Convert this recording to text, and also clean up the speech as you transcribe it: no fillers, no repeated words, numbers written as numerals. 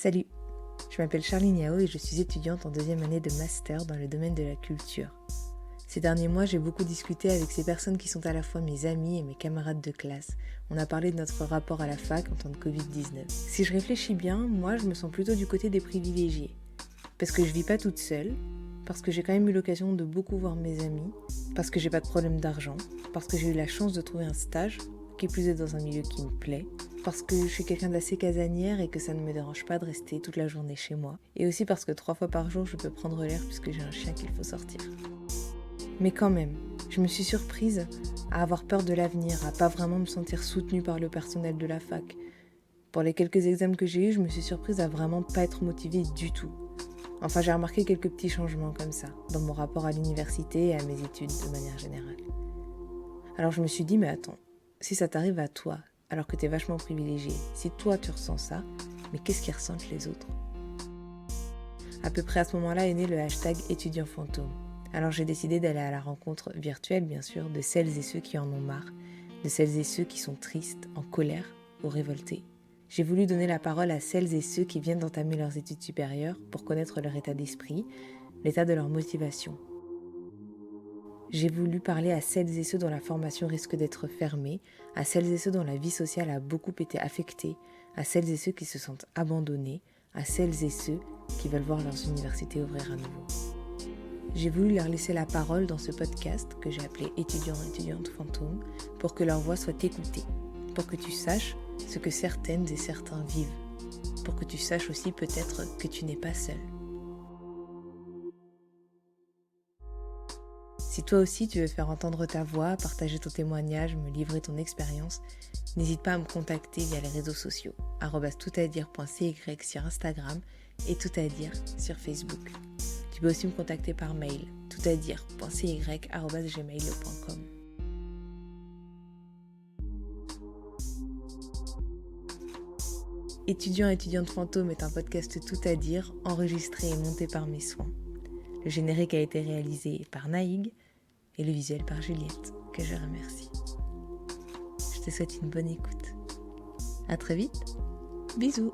Salut, je m'appelle Charline Yao et je suis étudiante en 2e année de master dans le domaine de la culture. Ces derniers mois, j'ai beaucoup discuté avec ces personnes qui sont à la fois mes amis et mes camarades de classe. On a parlé de notre rapport à la fac en temps de Covid-19. Si je réfléchis bien, moi je me sens plutôt du côté des privilégiés. Parce que je vis pas toute seule, parce que j'ai quand même eu l'occasion de beaucoup voir mes amis, parce que j'ai pas de problème d'argent, parce que j'ai eu la chance de trouver un stage, qui plus est dans un milieu qui me plaît, parce que je suis quelqu'un d'assez casanière et que ça ne me dérange pas de rester toute la journée chez moi, et aussi parce que 3 fois par jour je peux prendre l'air puisque j'ai un chien qu'il faut sortir. Mais quand même, je me suis surprise à avoir peur de l'avenir, à pas vraiment me sentir soutenue par le personnel de la fac. Pour les quelques examens que j'ai eus, je me suis surprise à vraiment pas être motivée du tout. Enfin, j'ai remarqué quelques petits changements comme ça, dans mon rapport à l'université et à mes études de manière générale. Alors je me suis dit, mais attends, si ça t'arrive à toi, alors que t'es vachement privilégié, si toi tu ressens ça, mais qu'est-ce qu'ils ressentent les autres ? À peu près à ce moment-là est né le hashtag étudiant fantôme. Alors j'ai décidé d'aller à la rencontre virtuelle, bien sûr, de celles et ceux qui en ont marre, de celles et ceux qui sont tristes, en colère ou révoltés. J'ai voulu donner la parole à celles et ceux qui viennent d'entamer leurs études supérieures pour connaître leur état d'esprit, l'état de leur motivation. J'ai voulu parler à celles et ceux dont la formation risque d'être fermée, à celles et ceux dont la vie sociale a beaucoup été affectée, à celles et ceux qui se sentent abandonnés, à celles et ceux qui veulent voir leurs universités ouvrir à nouveau. J'ai voulu leur laisser la parole dans ce podcast que j'ai appelé Étudiants et étudiantes fantômes pour que leur voix soit écoutée, pour que tu saches ce que certaines et certains vivent, pour que tu saches aussi peut-être que tu n'es pas seul. Si toi aussi tu veux faire entendre ta voix, partager ton témoignage, me livrer ton expérience, n'hésite pas à me contacter via les réseaux sociaux, @toutadire.cy sur Instagram et toutadire sur Facebook. Tu peux aussi me contacter par mail, toutadire.cy@gmail.com. Étudiant et étudiante fantôme est un podcast tout à dire, enregistré et monté par mes soins. Le générique a été réalisé par Naïg et le visuel par Juliette, que je remercie. Je te souhaite une bonne écoute. À très vite. Bisous.